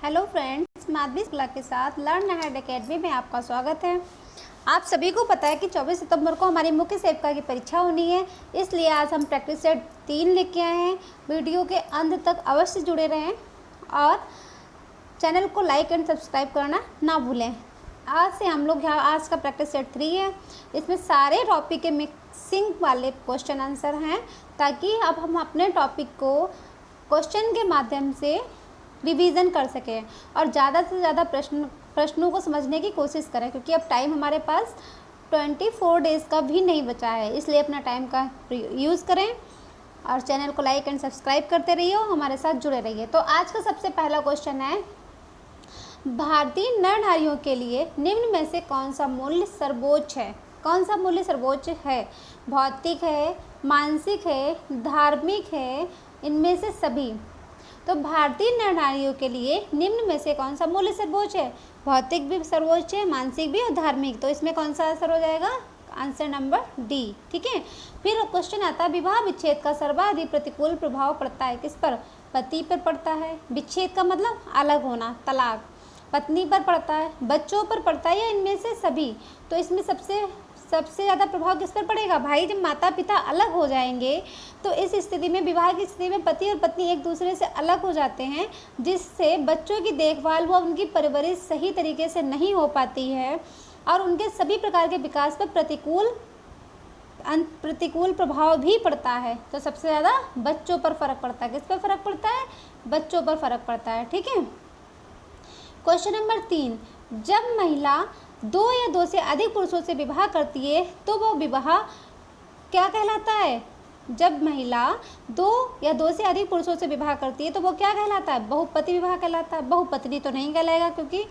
Hello friends, Madhavi कला के साथ लर्न अहेड एकेडमी में आपका स्वागत है। आप सभी को पता है कि 24 सितंबर को हमारी मुख्य सेविका की परीक्षा होनी है, इसलिए आज हम प्रैक्टिस सेट 3 लेके आए हैं। वीडियो के अंत तक अवश्य जुड़े रहें और चैनल को लाइक एंड सब्सक्राइब करना ना भूलें। आज से हम लोग आज का प्रैक्टिस सेट 3 है। इसमें सारे टॉपिक के मिक्सिंग वाले क्वेश्चन आंसर हैं, ताकि अब हम अपने टॉपिक को क्वेश्चन के माध्यम से रिवीजन कर सकें और ज़्यादा से ज़्यादा प्रश्नों को समझने की कोशिश करें, क्योंकि अब टाइम हमारे पास 24 डेज़ का भी नहीं बचा है। इसलिए अपना टाइम का यूज़ करें और चैनल को लाइक एंड सब्सक्राइब करते रहिए, हमारे साथ जुड़े रहिए। तो आज का सबसे पहला क्वेश्चन है, भारतीय नर नारियों के लिए निम्न में से कौन सा मूल्य सर्वोच्च है? कौन सा मूल्य सर्वोच्च है? भौतिक है, मानसिक है, धार्मिक है, इनमें से सभी। तो भारतीय नर नारियों के लिए निम्न में से कौन सा मूल्य सर्वोच्च है? भौतिक भी सर्वोच्च है, मानसिक भी और धार्मिक। तो इसमें कौन सा आंसर हो जाएगा? Answer number D. ठीक है। फिर क्वेश्चन आता है, विवाह विच्छेद का सर्वाधिक प्रतिकूल प्रभाव पड़ता है किस पर? पति पर पड़ता है। विच्छेद का मतलब अलग होना, तलाक। पत्नी पर पड़ता है, बच्चों पर पड़ता है, या इनमें से सभी? तो इसमें सबसे ज़्यादा प्रभाव किस पर पड़ेगा? भाई, जब माता पिता अलग हो जाएंगे तो इस स्थिति में, विवाह की स्थिति में पति और पत्नी एक दूसरे से अलग हो जाते हैं, जिससे बच्चों की देखभाल व उनकी परवरिश सही तरीके से नहीं हो पाती है और उनके सभी प्रकार के विकास पर प्रतिकूल प्रभाव भी पड़ता है। तो सबसे ज़्यादा बच्चों पर फर्क पड़ता है। किस पर फर्क पड़ता है? बच्चों पर फर्क पड़ता है। ठीक है। क्वेश्चन नंबर 3, जब महिला 2 या 2 से अधिक पुरुषों से विवाह करती है तो वो विवाह क्या कहलाता है? जब महिला 2 या 2 से अधिक पुरुषों से विवाह करती है तो वो क्या कहलाता है? बहुपति विवाह कहलाता है। बहुपत्नी तो नहीं कहलाएगा, क्योंकि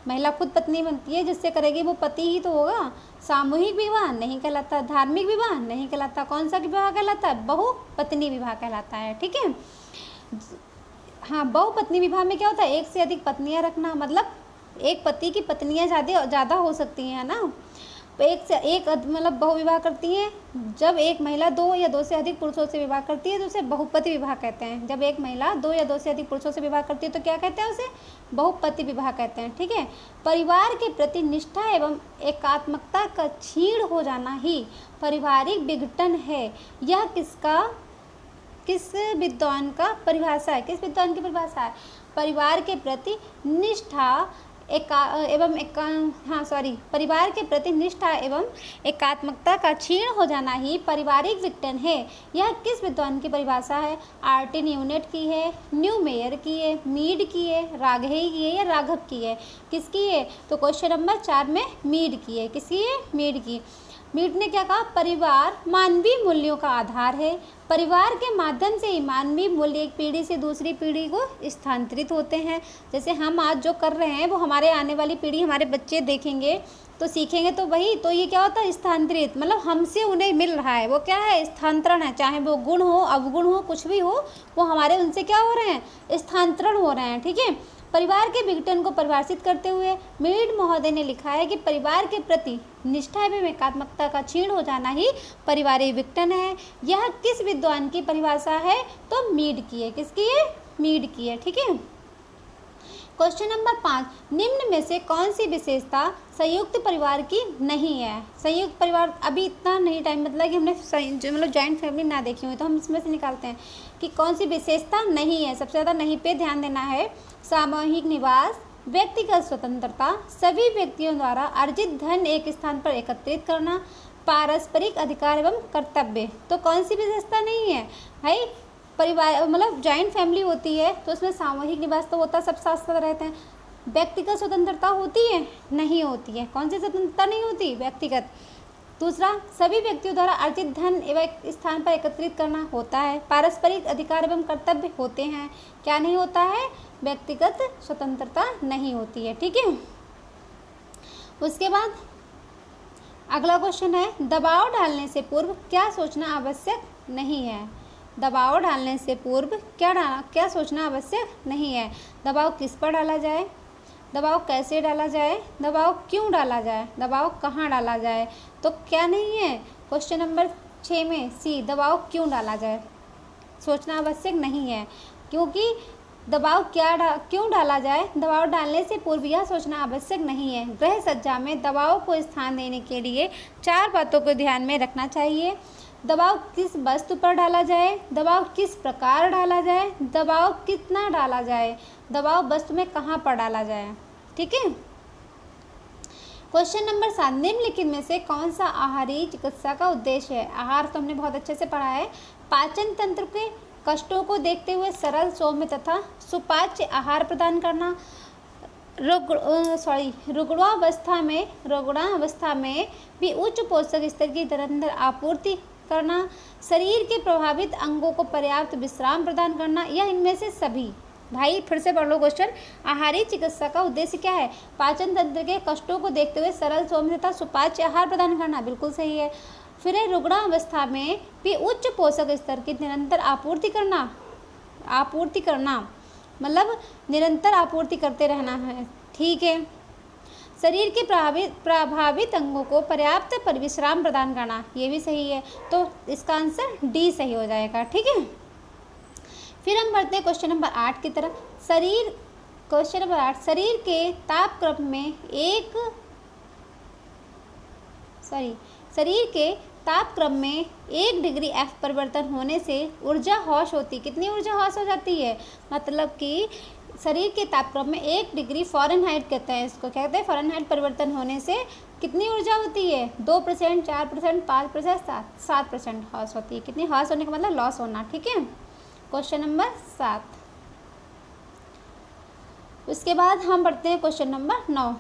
महिला खुद पत्नी बनती है, जिससे करेगी वो पति ही तो होगा। सामूहिक विवाह नहीं कहलाता, धार्मिक विवाह नहीं कहलाता। कौन सा विवाह कहलाता है? बहुपत्नी विवाह कहलाता है। ठीक है। हाँ, बहुपत्नी विवाह में क्या होता है? एक से अधिक पत्नियां रखना, मतलब एक पति की पत्नियां ज़्यादा हो सकती हैं, है ना। एक से एक मतलब बहुविवाह करती हैं। जब एक महिला 2 या 2 से अधिक पुरुषों से विवाह करती है तो उसे बहुपति विवाह कहते हैं। जब एक महिला 2 या 2 से अधिक पुरुषों से विवाह करती है तो क्या कहते हैं? उसे बहुपति विवाह कहते हैं। ठीक है। परिवार के प्रति निष्ठा एवं एकात्मकता का क्षीण हो जाना ही पारिवारिक विघटन है। यह किस विद्वान का परिभाषा है? किस विद्वान की परिभाषा है? परिवार के प्रति निष्ठा परिवार के प्रति निष्ठा एवं एकात्मकता का क्षीण हो जाना ही पारिवारिक विघटन है। यह किस विद्वान की परिभाषा है? आर्टिन न्यूनेट की है, न्यू मेयर की है, मीड की है, राघई की है, या राघव की है? किसकी है? तो क्वेश्चन नंबर 4 में मीड की है। किसकी है? मीड की। मीड ने क्या कहा? परिवार मानवीय मूल्यों का आधार है। परिवार के माध्यम से ही मानवीय मूल्य एक पीढ़ी से दूसरी पीढ़ी को स्थानांतरित होते हैं। जैसे हम आज जो कर रहे हैं वो हमारे आने वाली पीढ़ी, हमारे बच्चे देखेंगे तो सीखेंगे, तो वही तो ये क्या होता है? स्थानांतरित, मतलब हमसे उन्हें मिल रहा है। वो क्या है? स्थानांतरण है। चाहे वो गुण हो, अवगुण हो, कुछ भी हो, वो हमारे उनसे क्या हो रहे हैं? स्थानांतरण हो रहे हैं। ठीक है। परिवार के विघटन को परिभाषित करते हुए मीड महोदय ने लिखा है कि परिवार के प्रति निष्ठा एवं एकात्मकता का क्षीण हो जाना ही पारिवारिक विघटन है। यह किस विद्वान की परिभाषा है? तो मीड की है। किसकी है? मीड की है। ठीक है। क्वेश्चन नंबर 5, निम्न में से कौन सी विशेषता संयुक्त परिवार की नहीं है? संयुक्त परिवार, अभी इतना नहीं टाइम, मतलब कि हमने जॉइंट फैमिली ना देखी हुई, तो हम इसमें से निकालते हैं कि कौन सी विशेषता नहीं है। सबसे ज़्यादा नहीं पे ध्यान देना है। सामूहिक निवास, व्यक्तिगत स्वतंत्रता, सभी व्यक्तियों द्वारा अर्जित धन एक स्थान पर एकत्रित करना, पारस्परिक अधिकार एवं कर्तव्य। तो कौन सी विशेषता नहीं है भाई? परिवार मतलब जॉइंट फैमिली होती है तो उसमें सामूहिक निवास तो होता है, सब साथ साथ रहते हैं। व्यक्तिगत स्वतंत्रता होती है? नहीं होती है। कौन सी स्वतंत्रता नहीं होती? व्यक्तिगत। दूसरा, सभी व्यक्तियों द्वारा अर्जित धन एक स्थान पर एकत्रित करना होता है। पारस्परिक अधिकार एवं कर्तव्य होते हैं। क्या नहीं होता है? व्यक्तिगत स्वतंत्रता नहीं होती है। ठीक है। उसके बाद अगला क्वेश्चन है, दबाव डालने से पूर्व क्या सोचना आवश्यक नहीं है? दबाव डालने से पूर्व क्या सोचना आवश्यक नहीं है? दबाव किस पर डाला जाए? दबाव कैसे डाला जाए? दबाव क्यों डाला जाए? दबाव कहाँ डाला जाए? तो क्या नहीं है? क्वेश्चन नंबर 6 में सी, दबाव क्यों डाला जाए, सोचना आवश्यक नहीं है। क्योंकि दबाव क्यों डाला जाए? दबाव डालने से पूर्व यह सोचना आवश्यक नहीं है। गृह सज्जा में दबाव को स्थान देने के लिए 4 बातों को ध्यान में रखना चाहिए। दबाव किस वस्तु पर डाला जाए, दबाव किस प्रकार डाला जाए, दबाव कितना डाला जाए, दबाव वस्तु में कहाँ पर डाला जाए। ठीक है। क्वेश्चन नंबर 7, निम्नलिखित में से कौन सा आहारी चिकित्सा का उद्देश्य है? आहार तो हमने बहुत अच्छे से पढ़ा है। पाचन तंत्र के कष्टों को देखते हुए सरल, सौम्य तथा सुपाच्य आहार प्रदान करना, रुग्णावस्था में भी उच्च पोषक स्तर की निरंतर आपूर्ति करना, शरीर के प्रभावित अंगों को पर्याप्त विश्राम प्रदान करना, या इनमें से सभी। भाई फिर से पढ़ लो क्वेश्चन। आहारी चिकित्सा का उद्देश्य क्या है? पाचन तंत्र के कष्टों को देखते हुए सरल, सौम्य तथा सुपाच्य आहार प्रदान करना, बिल्कुल सही है। फिर है रुग्णावस्था में भी उच्च पोषक स्तर की निरंतर आपूर्ति करना मतलब निरंतर आपूर्ति करते रहना है। ठीक है। शरीर के प्रभावित अंगों को पर्याप्त परिविश्राम प्रदान करना, ये भी सही है। तो इसका आंसर डी सही हो जाएगा। ठीक है। फिर हम बढ़ते हैं क्वेश्चन नंबर 8 की तरफ। क्वेश्चन नंबर 8, शरीर के तापक्रम में 1 डिग्री F परिवर्तन होने से ऊर्जा हौस होती। कितनी ऊर्जा हौस हो जाती है? मतलब कि शरीर के तापक्रम में 1 डिग्री फ़ारेनहाइट कहते हैं इसको, कहते हैं फ़ारेनहाइट परिवर्तन होने से कितनी ऊर्जा होती है? 2%, 4%, 5%, 7% हौस होती है। कितनी हौस होने का मतलब लॉस होना। ठीक है। Question number 7। उसके बाद हम पढ़ते हैं क्वेश्चन नंबर 9।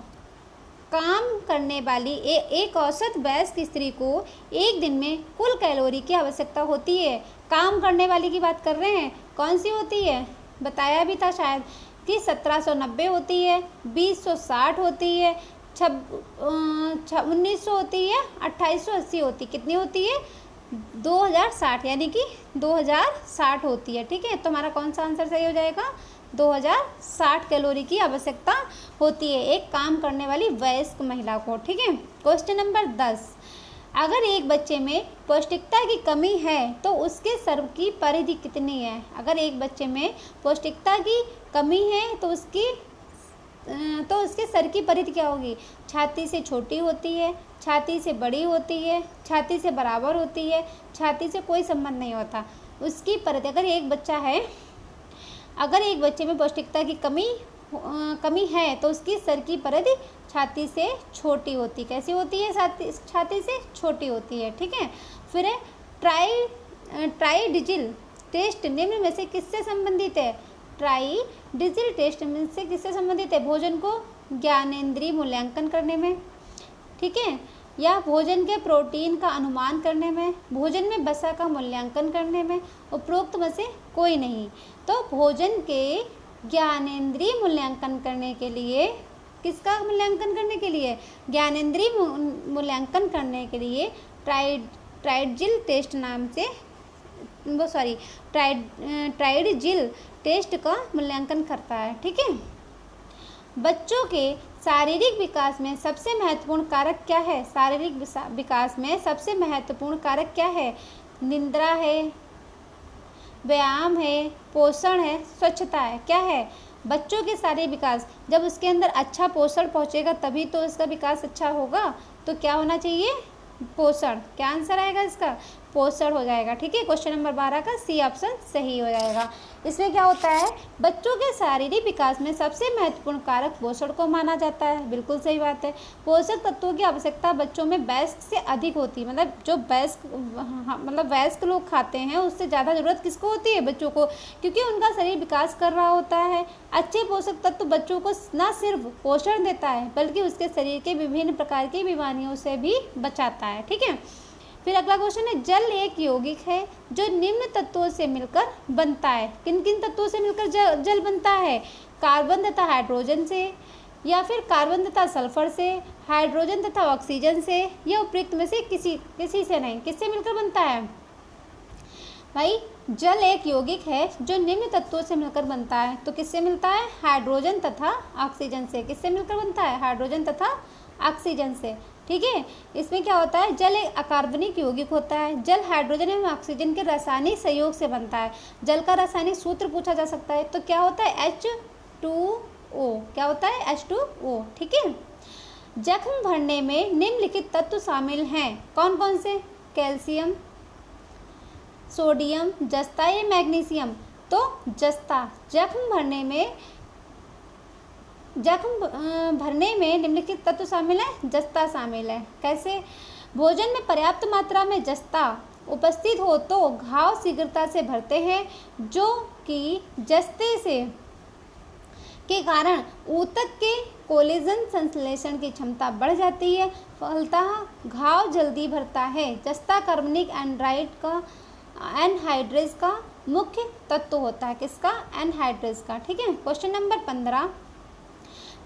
काम करने वाली एक औसत वयस्क स्त्री को एक दिन में कुल कैलोरी की आवश्यकता होती है। काम करने वाली की बात कर रहे हैं, कौन सी होती है? बताया भी था शायद कि 1790 होती है, 2060 होती है, 1900 होती है, 2880 होती। कितनी होती है? 2060, यानी कि 2060 होती है। ठीक है। तो हमारा कौन सा आंसर सही हो जाएगा? 2060 कैलोरी की आवश्यकता होती है एक काम करने वाली वयस्क महिला को। ठीक है। क्वेश्चन नंबर 10, अगर एक बच्चे में पौष्टिकता की कमी है तो उसके सर्व की परिधि कितनी है? अगर एक बच्चे में पौष्टिकता की कमी है तो उसके सर की परिधि क्या होगी? छाती से छोटी होती है, छाती से बड़ी होती है, छाती से बराबर होती है, छाती से कोई संबंध नहीं होता। उसकी परिधि, अगर एक बच्चे में पौष्टिकता की कमी है तो उसकी सर की परिधि छाती से छोटी होती। कैसी होती है? छाती से छोटी होती है। ठीक है। फिर है ट्राइडिजिल टेस्ट निम्न में से किससे संबंधित है? ट्राइडिजिल टेस्ट में से किससे संबंधित है? भोजन को ज्ञानेंद्रिय मूल्यांकन करने में, ठीक है, या भोजन के प्रोटीन का अनुमान करने में, भोजन में वसा का मूल्यांकन करने में, उपरोक्त में से कोई नहीं। तो भोजन के ज्ञानेंद्रिय मूल्यांकन करने के लिए, किसका मूल्यांकन करने के लिए? ज्ञानेंद्रिय मूल्यांकन करने के लिए ट्राइडिजिल टेस्ट नाम से ट्राइडिजिल टेस्ट का मूल्यांकन करता है। ठीक है। बच्चों के शारीरिक विकास में सबसे महत्वपूर्ण कारक क्या है? शारीरिक विकास में सबसे महत्वपूर्ण कारक क्या है? निद्रा है, व्यायाम है, पोषण है, स्वच्छता है। क्या है? बच्चों के शारीरिक विकास, जब उसके अंदर अच्छा पोषण पहुंचेगा तभी तो इसका विकास अच्छा होगा। तो क्या होना चाहिए? पोषण। क्या आंसर आएगा इसका? पोषण हो जाएगा। ठीक है। क्वेश्चन नंबर 12 का सी ऑप्शन सही हो जाएगा। इसमें क्या होता है? बच्चों के शारीरिक विकास में सबसे महत्वपूर्ण कारक पोषण को माना जाता है। बिल्कुल सही बात है। पोषक तत्वों की आवश्यकता बच्चों में वयस्क से अधिक होती है। मतलब जो वयस्क लोग खाते हैं उससे ज़्यादा ज़रूरत किसको होती है? बच्चों को, क्योंकि उनका शरीर विकास कर रहा होता है। अच्छे पोषक तत्व बच्चों को न सिर्फ पोषण देता है बल्कि उसके शरीर के विभिन्न प्रकार की बीमारियों से भी बचाता है। ठीक है। फिर अगला क्वेश्चन है, जल एक यौगिक है जो निम्न तत्वों से मिलकर बनता है। किन किन तत्वों से मिलकर जल बनता है? कार्बन तथा हाइड्रोजन से, या फिर कार्बन तथा सल्फर से, हाइड्रोजन तथा ऑक्सीजन से, या उपयुक्त में से किसी से नहीं। किससे मिलकर बनता है? भाई जल एक यौगिक है जो निम्न तत्वों से मिलकर बनता है। तो किससे मिलता है? हाइड्रोजन तथा ऑक्सीजन से। किससे मिलकर बनता है? हाइड्रोजन तथा ऑक्सीजन से। ठीक है, इसमें क्या होता है, जल एक अकार्बनिक यौगिक होता है। जल हाइड्रोजन एवं ऑक्सीजन के रासायनिक सहयोग से बनता है। जल का रासायनिक सूत्र पूछा जा सकता है, तो क्या होता है H2O। क्या होता है H2O। ठीक है, जख्म भरने में निम्नलिखित तत्व शामिल हैं, कौन कौन से, कैल्शियम, सोडियम, जस्ता या मैग्नीशियम। तो जस्ता। जख्म भरने में निम्नलिखित तत्व शामिल है, जस्ता शामिल है। कैसे, भोजन में पर्याप्त मात्रा में जस्ता उपस्थित हो तो घाव शीघ्रता से भरते हैं, जो कि जस्ते से के कारण ऊतक के कोलेजन संश्लेषण की क्षमता बढ़ जाती है, फलतः घाव जल्दी भरता है। जस्ता कार्बनिक एनहाइड्रेज का मुख्य तत्व होता है, किसका, एनहाइड्रेज का। ठीक है, क्वेश्चन नंबर 15,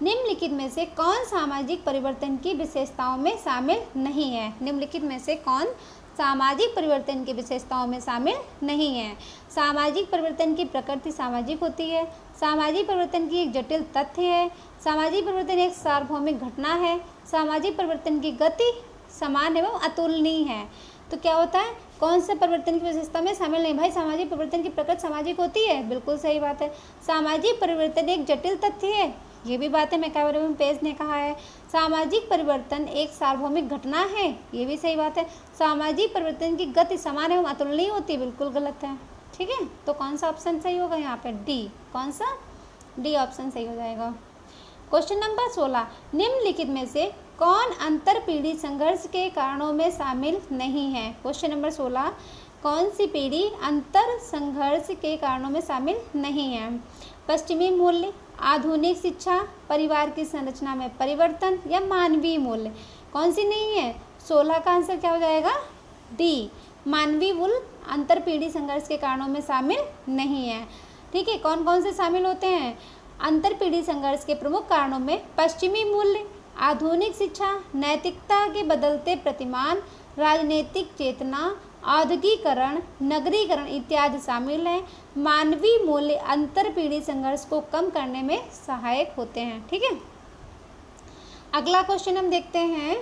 निम्नलिखित में से कौन सामाजिक परिवर्तन की विशेषताओं में शामिल नहीं है। निम्नलिखित में से कौन सामाजिक परिवर्तन की विशेषताओं में शामिल नहीं है। सामाजिक परिवर्तन की प्रकृति सामाजिक होती है। सामाजिक परिवर्तन की एक जटिल तथ्य है। सामाजिक परिवर्तन एक सार्वभौमिक घटना है। सामाजिक परिवर्तन की गति समान एवं अतुलनीय है। तो क्या होता है, कौन सा परिवर्तन की विशेषता में शामिल नहीं, भाई सामाजिक परिवर्तन की प्रकृति सामाजिक होती है, बिल्कुल सही बात है। सामाजिक परिवर्तन एक जटिल तथ्य है, ये भी बात है, मैकावरे पेज ने कहा है। सामाजिक परिवर्तन एक सार्वभौमिक घटना है, ये भी सही बात है। सामाजिक परिवर्तन की गति समान एवं अतुलनीय होती है, बिल्कुल गलत है। ठीक है, तो कौन सा ऑप्शन सही होगा यहाँ पे, डी। कौन सा, डी ऑप्शन सही हो जाएगा। क्वेश्चन नंबर 16, निम्नलिखित में से कौन अंतरपीढ़ी संघर्ष के कारणों में शामिल नहीं है। क्वेश्चन नंबर 16, कौन सी पीढ़ी अंतर संघर्ष के कारणों में शामिल नहीं है। पश्चिमी मूल्य, आधुनिक शिक्षा, परिवार की संरचना में परिवर्तन या मानवीय मूल्य। कौन सी नहीं है, 16 का आंसर क्या हो जाएगा, डी, मानवीय मूल्य अंतरपीढ़ी संघर्ष के कारणों में शामिल नहीं है। ठीक है, कौन कौन से शामिल होते हैं, अंतरपीढ़ी संघर्ष के प्रमुख कारणों में पश्चिमी मूल्य, आधुनिक शिक्षा, नैतिकता के बदलते प्रतिमान, राजनीतिक चेतना, औद्योगिकरण, नगरीकरण इत्यादि शामिल हैं। मानवीय मूल्य अंतरपीढ़ी संघर्ष को कम करने में सहायक होते हैं। ठीक है, अगला क्वेश्चन हम देखते हैं।